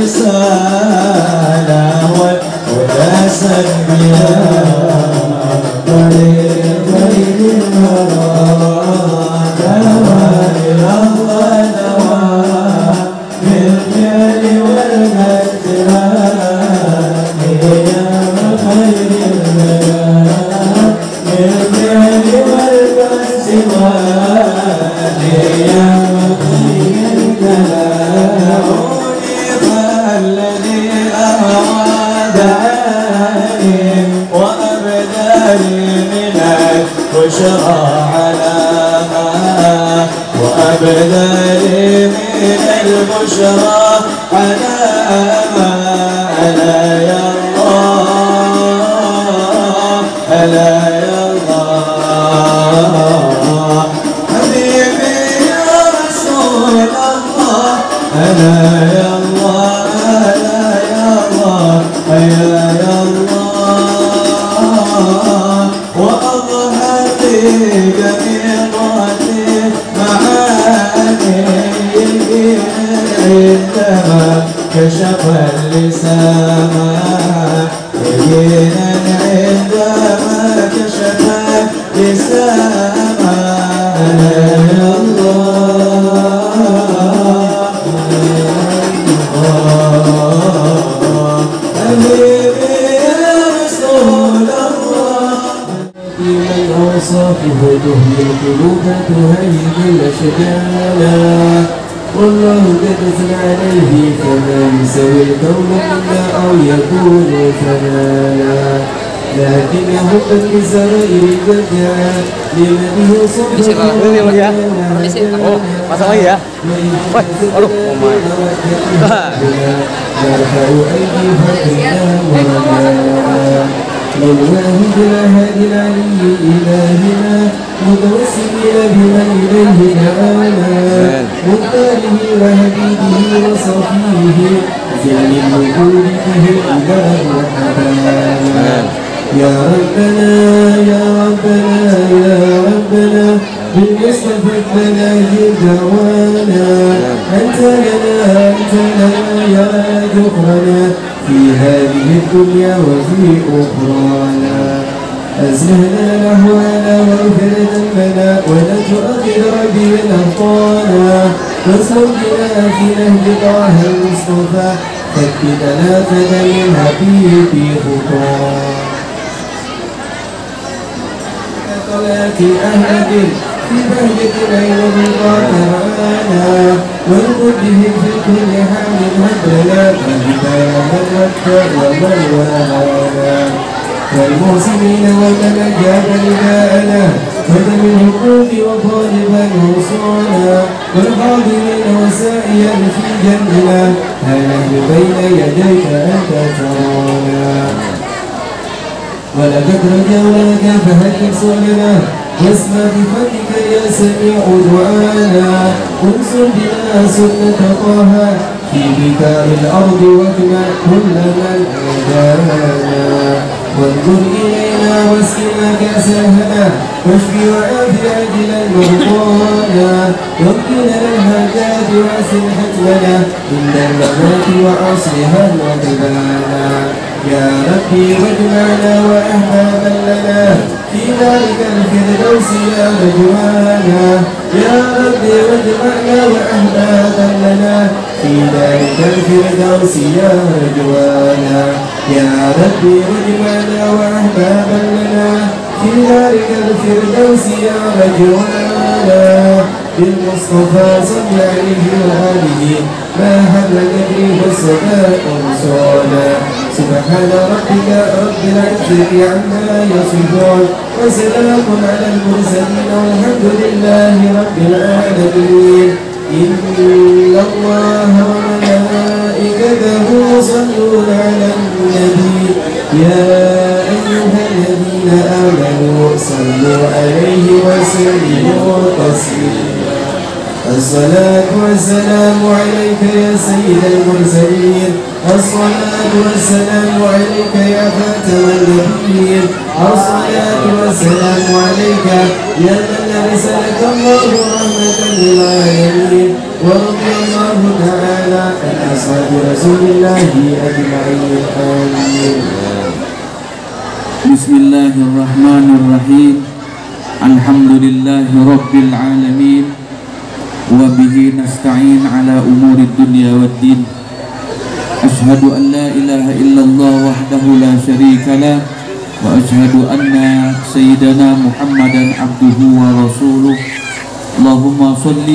الرسالة والأسد بها طريق المراد دوام الله دوام بالفعل والمجتمع يا خير البلاد بالفعل والمجتمع يا خير البلاد الذي أرادني وأبداني من البشرى علامة وأبداني من البشرى علامة ألا يا الله ألا يا الله حبيبي يا رسول الله ألا يا الله ألا يا الله يا الله وأظهر لي جميعاتي معاني عندما كشف اللسان يقينا عندما كشف اللسان يا الله حبيبي يا رسول الله من أوصافه تهدي القلوب تهيج الأشجانا والله قد أثنى عليه فما يسوي الكون إلا أو يكون فنانا لكنه قد لسرائر البدع لمن يوصف pasang lagi ya. Woi, aduh, لله الهادي العلي إلهنا متوسلين بمن إليه دعانا مختاره وحبيبه وصفيه زين الوجود به الإله وحبانا يا ربنا يا ربنا يا ربنا بالمصطفى البلاغ دعوانا أنت لنا يا ذكرنا في هذه الدنيا وفي أخرانا أزلنا الأهوال واغفر ذنبنا ولا تؤخر ربي الأبطانا واسلك بنا في نهج طه المصطفى ثبتنا فدا من حبيبي خطانا صلاة أحد في بهجة العين بالقرآن والقده في كل حال هدنا فهدانا والتر والوانا والمحسنين ومن أجاب نداءنا فدم الحقوق وطالبا وصانا والحاضرين وسائيا في جنبنا ها نحن بين يديك أنت ترانا ولقد رجوناك فهل صلنا واسمع بفضلك يا سميع دعانا انصر بنا سنة طه في بكاء الأرض واجمع كل من أدانا وانظر إلينا واسقنا كأس الهنا واشفي وعافي عاجلا مرضانا واغفر لنا الحاجات واسع حتمنا عند الممات وأصلها وقبانا يا ربي واجمعنا وأحبابا لنا في ذلك الفردوس يا رجوانا يا ربي واجمعنا وأحبابا لنا في ذلك الفردوس يا رجوانا يا ربي واجمعنا وأحبابا لنا في ذلك الفردوس يا رجوانا بالمصطفى صلى عليه وآله ما هل فيه الصفاء رسولا سبحان ربك رب العزة عما يصفون وسلام على المرسلين والحمد لله رب العالمين إن الله وملائكته يصلون على النبي يا أيها الذين آمنوا صلوا عليه وسلموا تسليما الصلاة والسلام عليك يا سيد المرسلين الصلاة والسلام عليك يا خاتم النبيين الصلاة والسلام عليك يا من أرسلك الله رحمة للعالمين ورضي الله تعالى عن أصحاب رسول الله أجمعين آمين. بسم الله الرحمن الرحيم الحمد لله رب العالمين وبه نستعين على أمور الدنيا والدين أشهد أن لا إله إلا الله وحده لا شريك له وأشهد أن سيدنا محمدا عبده ورسوله اللهم صل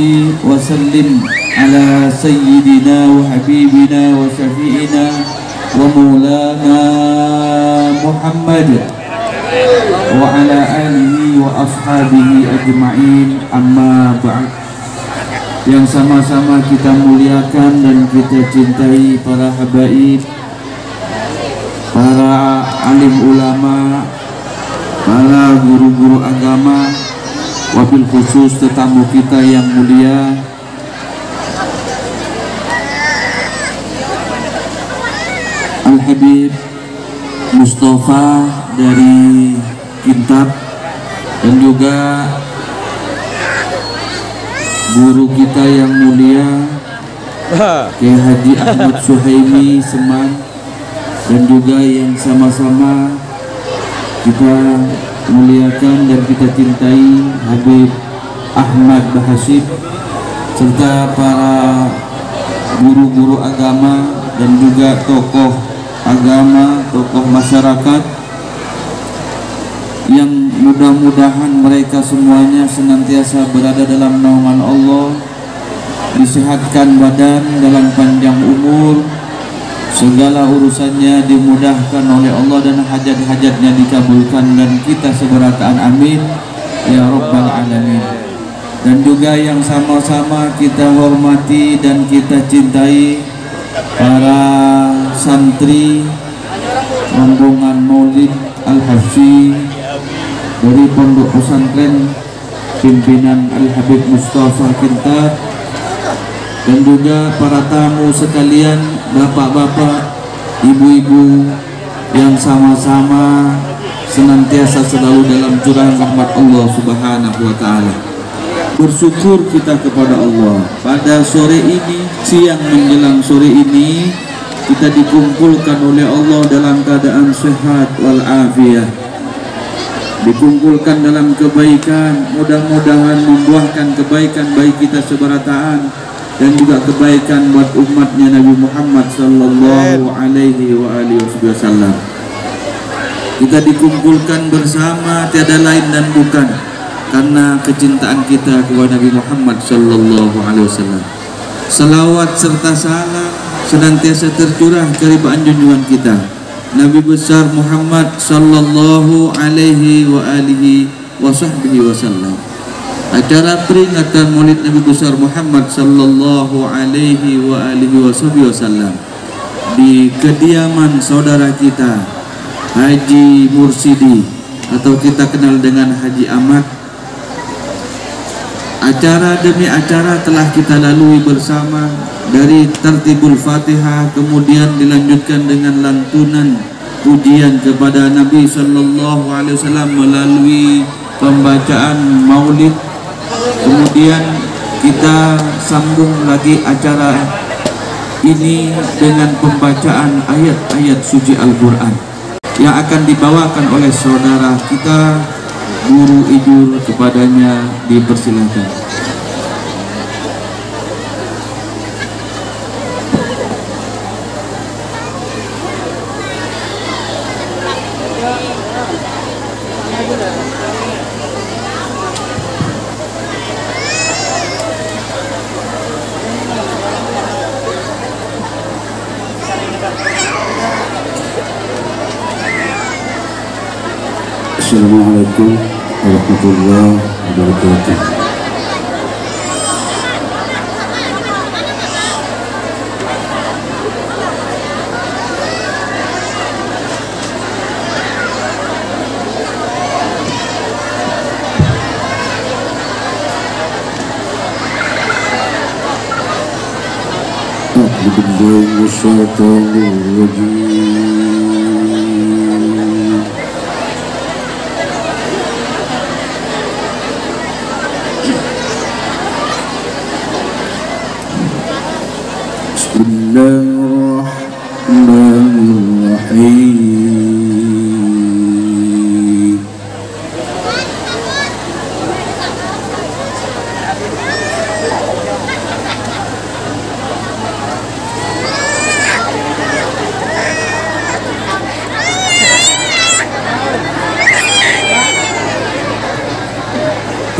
وسلم على سيدنا وحبيبنا وشفيعنا ومولانا محمد وعلى آله وأصحابه أجمعين أما بعد. Yang sama-sama kita muliakan dan kita cintai para habaib, para alim ulama, para guru-guru agama, wabil khusus tetamu kita yang mulia Al-Habib Mustafa dari Kintab, dan juga guru kita yang mulia Kiai Haji Ahmad Suhaimi Seman, dan juga yang sama-sama kita muliakan dan kita cintai Habib Ahmad Bahasib, serta para guru-guru agama dan juga tokoh agama, tokoh masyarakat yang mudah-mudahan mereka semuanya senantiasa berada dalam naungan Allah, disehatkan badan dalam panjang umur, segala urusannya dimudahkan oleh Allah dan hajat-hajatnya dikabulkan, dan kita seberataan amin ya rabbal alamin. Dan juga yang sama-sama kita hormati dan kita cintai para santri rombongan Maulid Al-Hafsi dari Pondok Pesantren pimpinan Al-Habib Mustafa Kintab, dan juga para tamu sekalian, bapak-bapak, ibu-ibu yang sama-sama senantiasa selalu dalam curahan rahmat Allah Subhanahu wa ta'ala. Bersyukur kita kepada Allah, pada sore ini, siang menjelang sore ini, kita dikumpulkan oleh Allah dalam keadaan sehat walafiat, dikumpulkan dalam kebaikan. Mudah-mudahan membuahkan kebaikan bagi kita seberataan dan juga kebaikan buat umatnya Nabi Muhammad sallallahu alaihi wasallam. Kita dikumpulkan bersama tiada lain dan bukan karena kecintaan kita kepada Nabi Muhammad sallallahu alaihi wasallam. Salawat serta salam senantiasa tercurah keribaan junjungan kita Nabi besar Muhammad sallallahu alaihi wasallam. Acara peringatan Maulid Nabi besar Muhammad sallallahu alaihi wasallam di kediaman saudara kita Haji Mursidi atau kita kenal dengan Haji Ahmad. Acara demi acara telah kita lalui bersama, dari tertibul Fatihah, kemudian dilanjutkan dengan lantunan pujian kepada Nabi sallallahu alaihi wasallam melalui pembacaan Maulid. Kemudian kita sambung lagi acara ini dengan pembacaan ayat-ayat suci Al-Quran yang akan dibawakan oleh saudara kita Guru Ijur. Kepadanya dipersilakan. Assalamualaikum warahmatullahi wabarakatuh. من الشيطان الرجيم. بسم الله الرحمن الرحيم.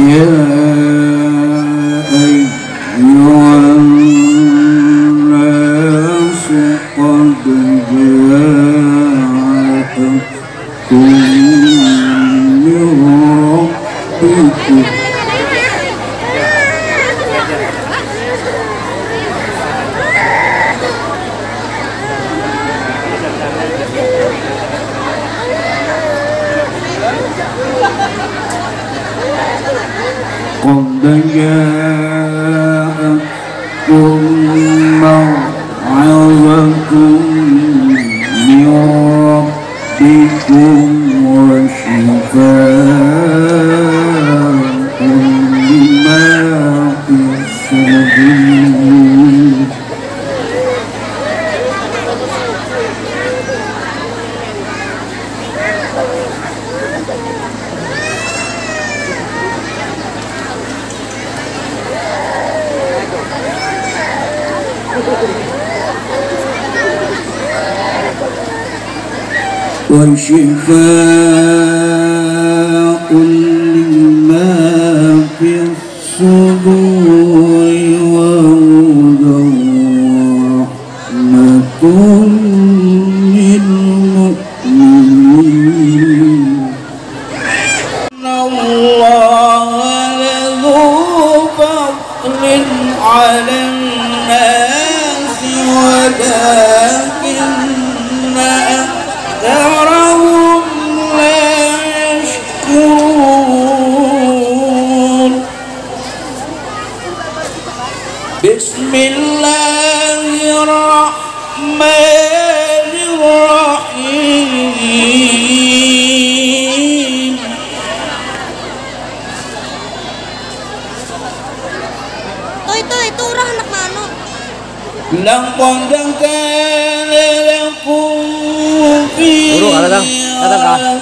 يا أيها الناس قد جاءتكم من ربكم قد جاءتكم موعظة من ربكم وشفاء لما في الصدور. وشفاء لما في الصدور وهدى ورحمة للمؤمنين. إن الله لذو فضل على الناس ولكن أكثرهم لا يشكرون. بسم الله الرحمن الرحيم. Itu orang anak mana? لقد كان لكم في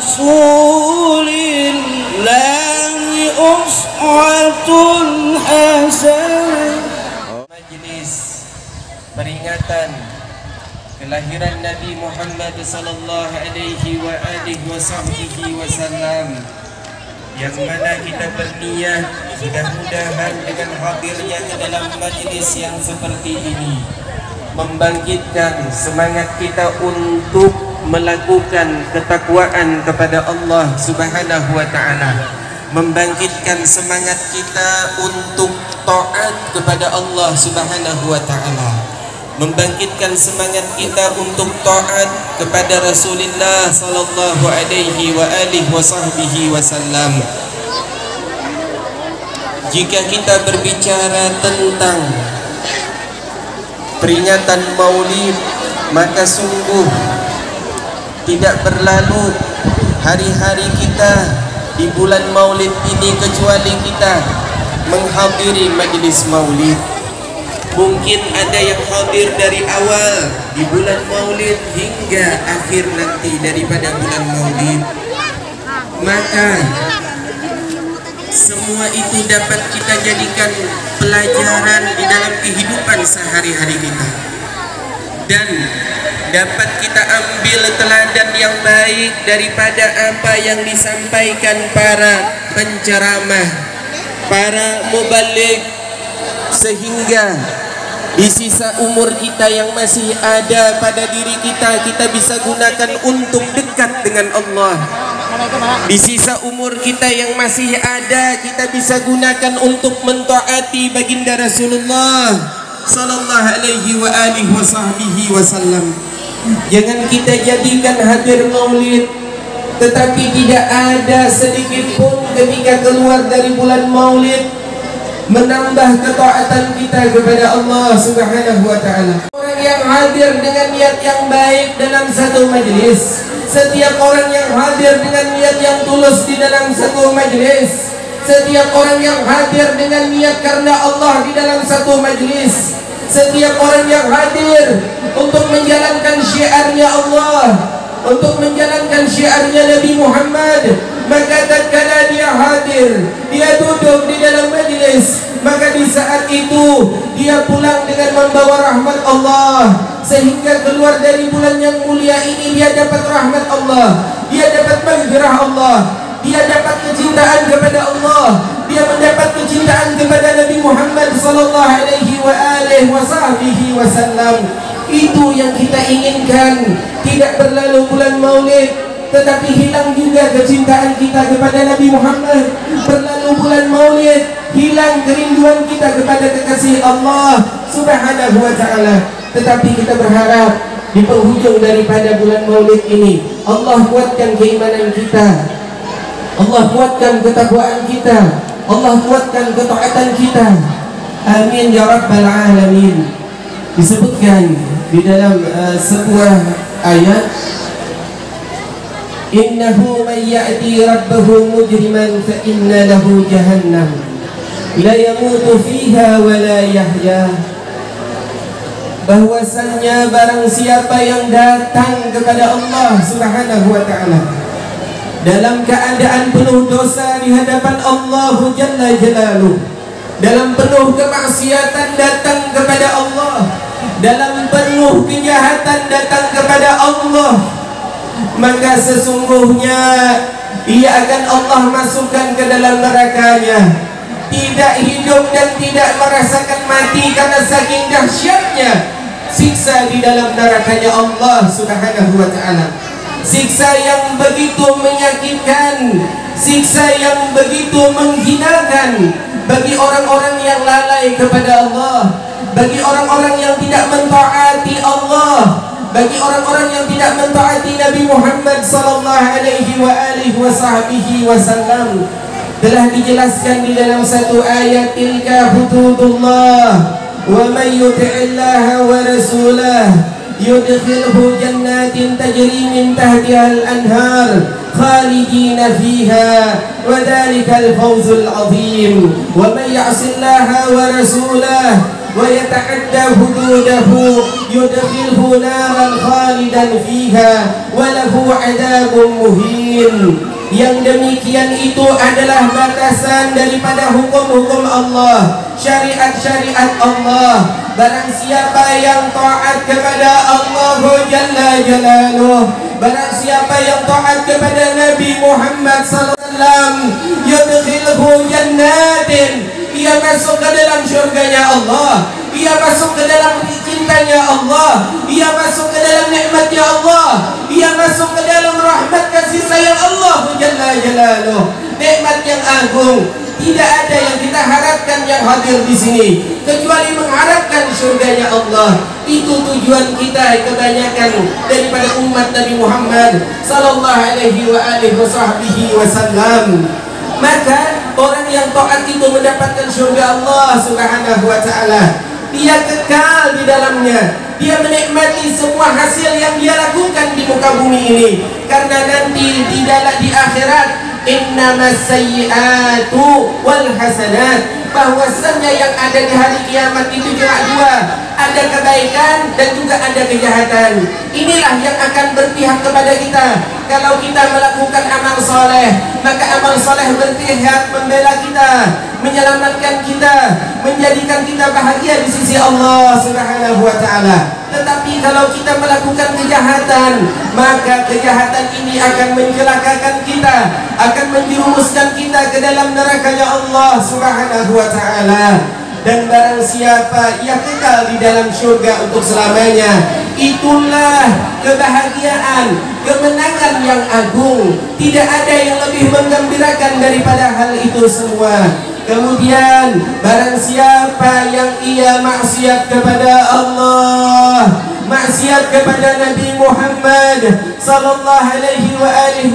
رسول الله أسوة حسنة. Majelis peringatan kelahiran Nabi Muhammad sallallahu alaihi wasallam, yang mana kita berniat mudah-mudahan dengan hadirnya ke dalam majlis yang seperti ini membangkitkan semangat kita untuk melakukan ketakwaan kepada Allah Subhanahu wa taala, membangkitkan semangat kita untuk taat kepada Allah Subhanahu wa taala, membangkitkan semangat kita untuk taat kepada Rasulullah sallallahu alaihi wasallam. Jika kita berbicara tentang peringatan Maulid, maka sungguh tidak berlalu hari-hari kita di bulan Maulid ini kecuali kita menghadiri majlis Maulid. Mungkin ada yang hadir dari awal di bulan Maulid hingga akhir nanti daripada bulan Maulid. Maka semua itu dapat kita jadikan pelajaran di dalam kehidupan sehari-hari kita, dan dapat kita ambil teladan yang baik daripada apa yang disampaikan para penceramah, para mubaligh, sehingga di sisa umur kita yang masih ada pada diri kita, kita bisa gunakan untuk dekat dengan Allah. Di sisa umur kita yang masih ada, kita bisa gunakan untuk mentaati baginda Rasulullah sallallahu alaihi wasallam. Jangan kita jadikan hadir Maulid tetapi tidak ada sedikit pun ketika keluar dari bulan Maulid menambah ketaatan kita kepada Allah Subhanahu wa taala. Orang yang hadir dengan niat yang baik dalam satu majlis, setiap orang yang hadir dengan niat yang tulus di dalam satu majlis, setiap orang yang hadir dengan niat karena Allah di dalam satu majlis, setiap orang yang hadir untuk menjalankan syiarnya Allah, untuk menjalankan syiarnya Nabi Muhammad, maka tatkala dia hadir, dia duduk di dalam majlis, maka di saat itu dia pulang dengan membawa rahmat Allah, sehingga keluar dari bulan yang mulia ini dia dapat rahmat Allah, dia dapat maghfirah Allah, dia dapat kecintaan kepada Allah, dia mendapat kecintaan kepada Nabi Muhammad sallallahu alaihi wasallam. Itu yang kita inginkan. Tidak berlalu bulan Maulid tetapi hilang juga kecintaan kita kepada Nabi Muhammad. Berlalu bulan Maulid, hilang kerinduan kita kepada kekasih Allah Subhanahu wa taala. Tetapi kita berharap di penghujung daripada bulan Maulid ini Allah kuatkan keimanan kita, Allah kuatkan ketakwaan kita, Allah kuatkan ketaatan kita. Amin ya rabbal alamin. Disebutkan di dalam sebuah ayat, innahu man ya'ti rabbahu mujriman fa inna lahu jahannam la yamutu fiha wa la yahya. Bahwasannya barang siapa yang datang kepada Allah Subhanahu wa taala dalam keadaan penuh dosa di hadapan Allah Jalla Jalaluh, dalam penuh kemaksiatan datang kepada Allah, dalam penuh kejahatan datang kepada Allah, maka sesungguhnya ia akan Allah masukkan ke dalam nerakanya. Tidak hidup dan tidak merasakan mati karena saking dahsyatnya siksa di dalam nerakanya Allah Subhanahu wa taala. Siksa yang begitu menyakitkan, siksa yang begitu menghinakan bagi orang-orang yang lalai kepada Allah, bagi orang-orang yang tidak mentaati Allah, bagi orang-orang yang tidak mentaati Nabi Muhammad sallallahu alaihi wasallam. Telah dijelaskan di dalam satu ayat, tilka hududullah wa man yuti'illaha wa rasulahu yudkhilhu jannatin tajri min tahtiha al-anhar khalidina fiha wa dhalikal fawzul azim wa man ya'sillaha wa rasulahu wa yata'adda hududahu yudkhilhu naran khalidan fiha wa lahu 'adzabun muhin. Yang demikian itu adalah batasan daripada hukum-hukum Allah, syariat-syariat Allah. Barang siapa yang taat kepada Allah Jalla Jalaluh, barang siapa yang taat kepada Nabi Muhammad sallallahu alaihi wasallam, yudkhilhu jannatin, ia masuk ke dalam syurganya Allah, ia masuk ke dalam cintanya Allah, ia masuk ke dalam nikmatnya Allah, ia masuk ke dalam rahmat kasih sayang Allah Jalla Jalaluh. Nikmat yang agung. Tidak ada yang kita harapkan yang hadir di sini kecuali mengharapkan syurganya Allah. Itu tujuan kita kebanyakan daripada umat Nabi Muhammad sallallahu alaihi wasallam. Maka orang yang taat itu mendapatkan syurga Allah Subhanahu wa taala. Dia kekal di dalamnya. Dia menikmati semua hasil yang dia lakukan di muka bumi ini. Karena nanti di akhirat, innamas sayyi'atu wal hasanat, bahwasannya yang ada di hari kiamat itu cuma dua, ada kebaikan dan juga ada kejahatan. Inilah yang akan berpihak kepada kita. Kalau kita melakukan amal soleh, maka amal soleh berpihak membela kita, menyelamatkan kita, menjadikan kita bahagia di sisi Allah Subhanahu wa taala. Tetapi kalau kita melakukan kejahatan, maka kejahatan ini akan mencelakakan kita, akan menjerumuskan kita ke dalam nerakanya Allah Subhanahu wa taala. Dan barang siapa yang kekal di dalam syurga untuk selamanya, itulah kebahagiaan, kemenangan yang agung. Tidak ada yang lebih menggembirakan daripada hal itu semua. Kemudian barang siapa yang ia maksiat kepada Allah, maksiat kepada Nabi Muhammad sallallahu alaihi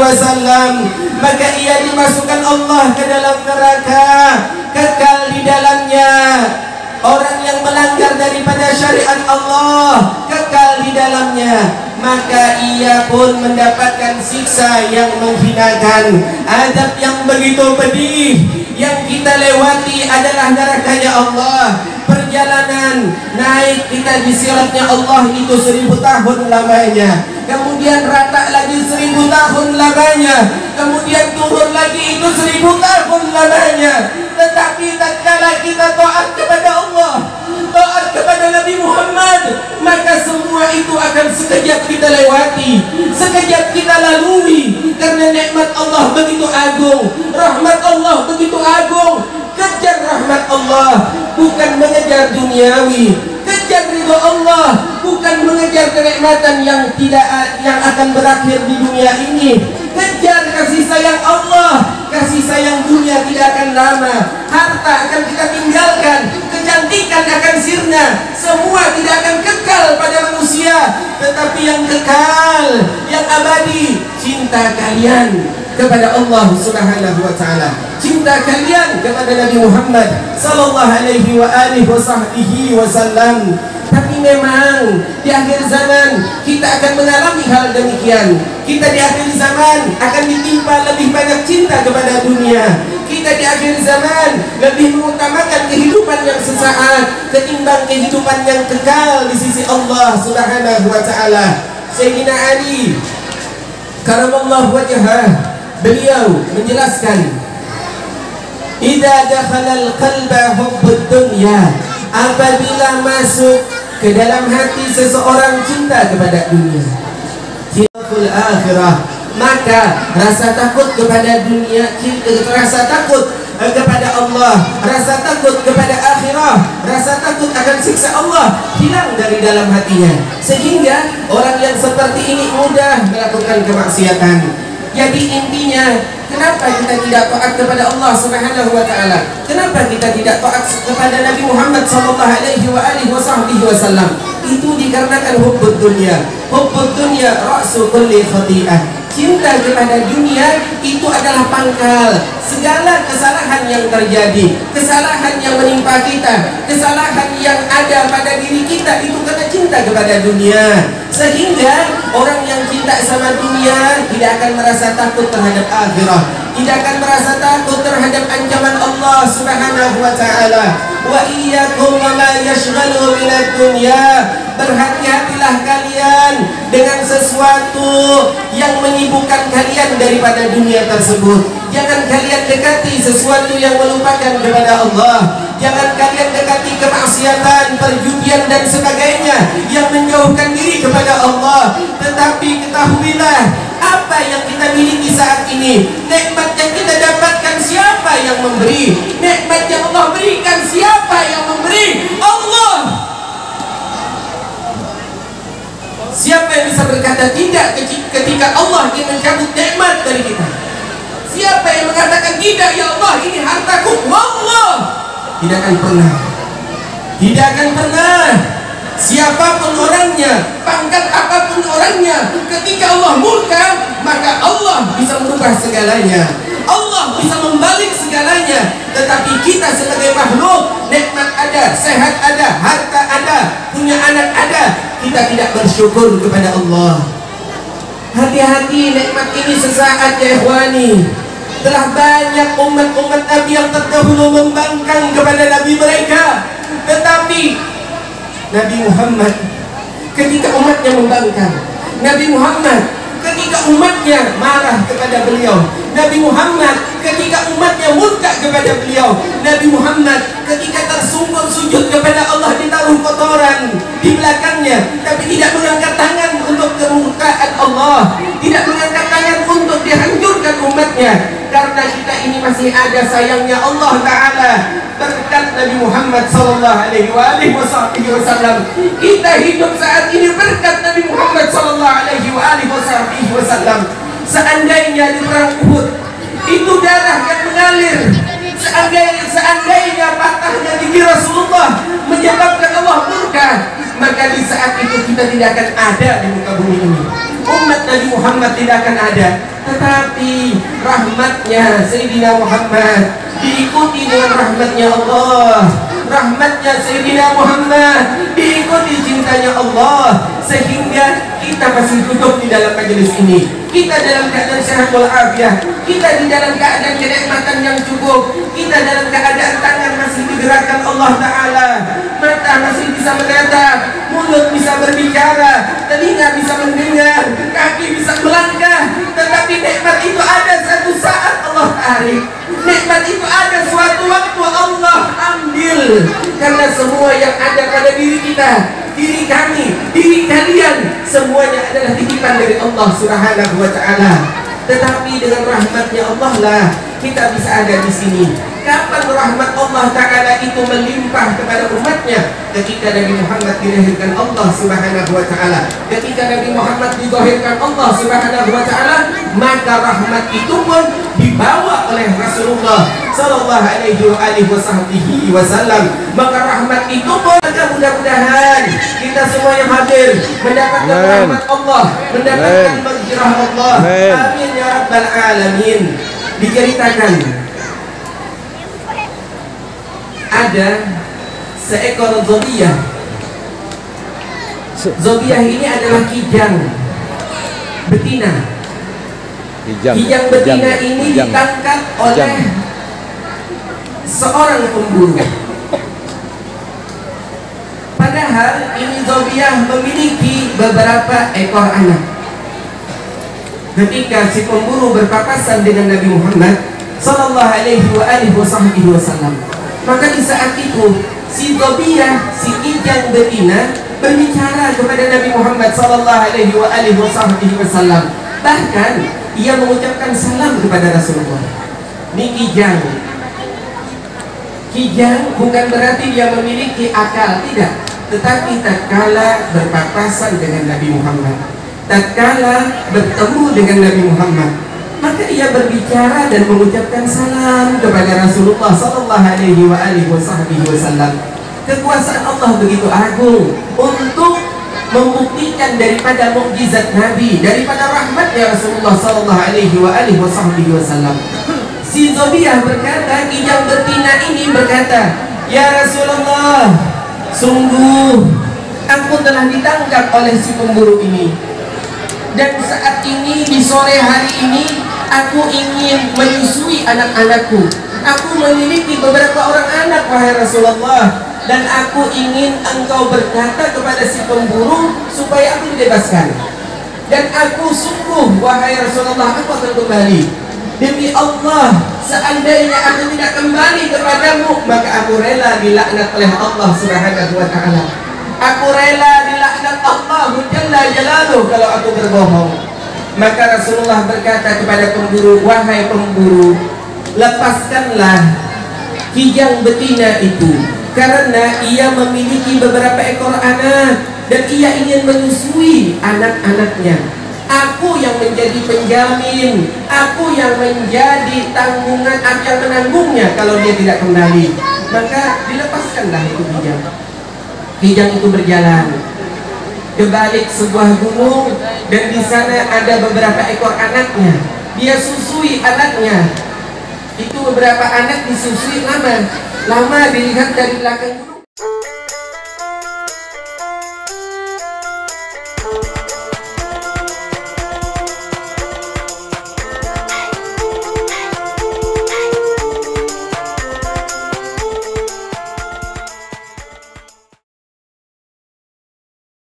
wasallam, maka ia dimasukkan Allah ke dalam neraka. kekal di dalamnya. Orang yang melanggar daripada syariat Allah kekal di dalamnya, maka ia pun mendapatkan siksa yang menghinakan, azab yang begitu pedih. Yang kita lewati adalah nerakanya Allah. Perjalanan naik kita di siratnya Allah itu 1000 tahun lamanya, kemudian rata lagi 1000 tahun lamanya, kemudian turun lagi itu 1000 tahun lamanya. Tetapi tatkala kita taat kepada Allah, taat kepada Nabi Muhammad, maka semua itu akan sekejap kita lewati, sekejap kita lalui, karena nikmat Allah begitu agung, rahmat Allah begitu agung. Kejar rahmat Allah, bukan mengejar duniawi. Kejar ridho Allah, bukan mengejar kenikmatan yang akan berakhir di dunia ini. Kejar kasih sayang Allah. Kasih sayang dunia tidak akan lama. Harta akan kita tinggalkan, kecantikan akan sirna. Semua tidak akan kekal pada manusia, tetapi yang kekal, yang abadi, cinta kalian kepada Allah Subhanahu wa taala, cinta kalian kepada Nabi Muhammad sallallahu alaihi wa alihi wasallam. Tapi memang di akhir zaman kita akan mengalami hal demikian. Kita di akhir zaman akan ditimpa lebih banyak cinta kepada dunia. Kita di akhir zaman lebih mengutamakan kehidupan yang sesaat ketimbang kehidupan yang kekal di sisi Allah Subhanahu wa taala. Sayyidina Ali karamallahu wajhah, beliau menjelaskan, idza dakhala al-qalba hubbud dunya, apabila masuk ke dalam hati seseorang cinta kepada dunia, cintaul akhirah, maka rasa takut kepada dunia, rasa takut kepada Allah, rasa takut kepada akhirah, rasa takut akan siksa Allah hilang dari dalam hatinya, sehingga orang yang seperti ini mudah melakukan kemaksiatan. Jadi intinya, kenapa kita tidak taat kepada Allah Subhanahu wa taala? Kenapa kita tidak taat kepada Nabi Muhammad sallallahu alaihi wasallam? Itu dikarenakan hubbud dunya. Hubbud dunya ra'su kulli khati'ah. Cinta kepada dunia itu adalah pangkal segala kesalahan yang terjadi, kesalahan yang menimpa kita, kesalahan yang ada pada diri kita itu karena cinta kepada dunia. Sehingga orang yang cinta sama dunia tidak akan merasa takut terhadap akhirah, tidak akan merasa takut terhadap ancaman Allah Subhanahu wa taala. Wa iyyakum wa ma yashghalu minad dunya. Berhati-hatilah kalian dengan sesuatu yang menyibukkan kalian daripada dunia tersebut. Jangan kalian dekati sesuatu yang melupakan kepada Allah. Jangan kalian dekati kemaksiatan, perjudian dan sebagainya yang menjauhkan diri kepada Allah. Tetapi ketahuilah, apa yang kita miliki saat ini, nikmat yang kita dapatkan, siapa yang memberi? Nikmat yang Allah berikan, siapa yang memberi? Allah. Siapa yang bisa berkata tidak ketika Allah ingin mencabut nikmat dari kita? Siapa yang mengatakan tidak, ya Allah ini hartaku? Wallah, tidak akan pernah. Tidak akan pernah. Siapapun orangnya, pangkat apapun orangnya, ketika Allah murka, maka Allah bisa merubah segalanya, Allah bisa membalik segalanya. Tetapi kita sebagai makhluk, nikmat ada, sehat ada, harta ada, punya anak ada, kita tidak bersyukur kepada Allah. Hati-hati, nikmat ini sesaat ya ikhwani. Telah banyak umat-umat Nabi yang terdahulu membangkang kepada Nabi mereka, tetapi Nabi Muhammad ketika umatnya membangkang, Nabi Muhammad ketika umatnya marah kepada beliau, Nabi Muhammad ketika umatnya murka kepada beliau, Nabi Muhammad ketika tersungkur sujud kepada Allah ditaruh kotoran di belakangnya, tapi tidak mengangkat tangan untuk kemurkaan Allah, tidak mengangkat tangan untuk dihancurkan umatnya, karena kita ini masih ada sayangnya Allah Ta'ala. Berkat Nabi Muhammad sallallahu alaihi wasallam kita hidup saat ini, berkat Nabi Muhammad sallallahu alaihi wasallam. Seandainya di perang Uhud itu darah yang mengalir, seandainya patahnya gigi Rasulullah menyebabkan Allah murka, maka di saat itu kita tidak akan ada di muka bumi ini. umat Nabi Muhammad tidak akan ada. Tetapi rahmatnya Sayyidina Muhammad diikuti dengan rahmatnya Allah. Rahmatnya Sayyidina Muhammad diikuti cintanya Allah, sehingga kita masih duduk di dalam majelis ini. Kita dalam keadaan sehat walafiat, kita di dalam keadaan kenikmatan yang cukup, kita dalam keadaan tangan masih digerakkan Allah Ta'ala, mata masih bisa menatap, mulut bisa berbicara, telinga bisa mendengar, kaki bisa melangkah. Tetapi nikmat itu ada satu saat Allah tarik, nikmat itu ada suatu waktu Allah ambil. Karena semua yang ada pada diri kita, diri kami, diri kalian, semuanya adalah titipan dari Allah Subhanahu wa Ta'ala. Tetapi dengan rahmatnya Allah lah kita bisa ada di sini. Kapan rahmat Allah Ta'ala itu melimpah kepada umatnya? Ketika Nabi Muhammad dilahirkan Allah Subhanahu wa Ta'ala, ketika Nabi Muhammad dizahirkan Allah Subhanahu wa Ta'ala, maka rahmat itu pun dibawa oleh Rasulullah sallallahu alaihi wasallam. Maka rahmat itu pun, mudah-mudahan kita semua yang hadir mendapatkan rahmat Allah, mendapatkan maghfirah Allah. Amin ya rabbal alamin. Diceritakan ada seekor zobiyah. Zobiyah ini adalah kijang betina. Kijang betina ini ditangkap oleh seorang pemburu. Padahal ini zobiyah memiliki beberapa ekor anak. Ketika si pemburu berpapasan dengan Nabi Muhammad sallallahu alaihi wasallam, maka di saat itu si zobiyah, si kijang betina berbicara kepada Nabi Muhammad sallallahu alaihi wasallam. Bahkan ia mengucapkan salam kepada Rasulullah. Ini kijang. Kijang bukan berarti dia memiliki akal, tidak. Tetapi tatkala berpapasan dengan Nabi Muhammad, tatkala bertemu dengan Nabi Muhammad, maka ia berbicara dan mengucapkan salam kepada Rasulullah sallallahu alaihi wasallam. Kekuasaan Allah begitu agung untuk membuktikan daripada mukjizat Nabi, daripada rahmatnya Rasulullah sallallahu alaihi wasallam. Si zobiyah berkata, kijang betina ini berkata, "Ya Rasulullah, sungguh aku telah ditangkap oleh si pemburu ini. Dan saat ini, di sore hari ini, aku ingin menyusui anak-anakku. Aku memiliki beberapa orang anak, wahai Rasulullah. Dan aku ingin engkau berkata kepada si pemburu supaya aku dibebaskan. Dan aku sungguh, wahai Rasulullah, aku akan kembali. Demi Allah, seandainya aku tidak kembali kepadamu, maka aku rela dilaknat oleh Allah Subhanahu wa Ta'ala. Aku rela dilaknat Allah Jalla Jalaluhu kalau aku berbohong." Maka Rasulullah berkata kepada pemburu, "Wahai pemburu, lepaskanlah kijang betina itu, karena ia memiliki beberapa ekor anak dan ia ingin menyusui anak-anaknya. Aku yang menjadi penjamin, aku yang menjadi tanggungan, aku yang menanggungnya kalau dia tidak kembali." Maka dilepaskanlah itu kijang. Kijang itu berjalan ke balik sebuah gunung, dan di sana ada beberapa ekor anaknya. Dia susui anaknya. Itu beberapa anak disusui lama dilihat dari belakang gunung.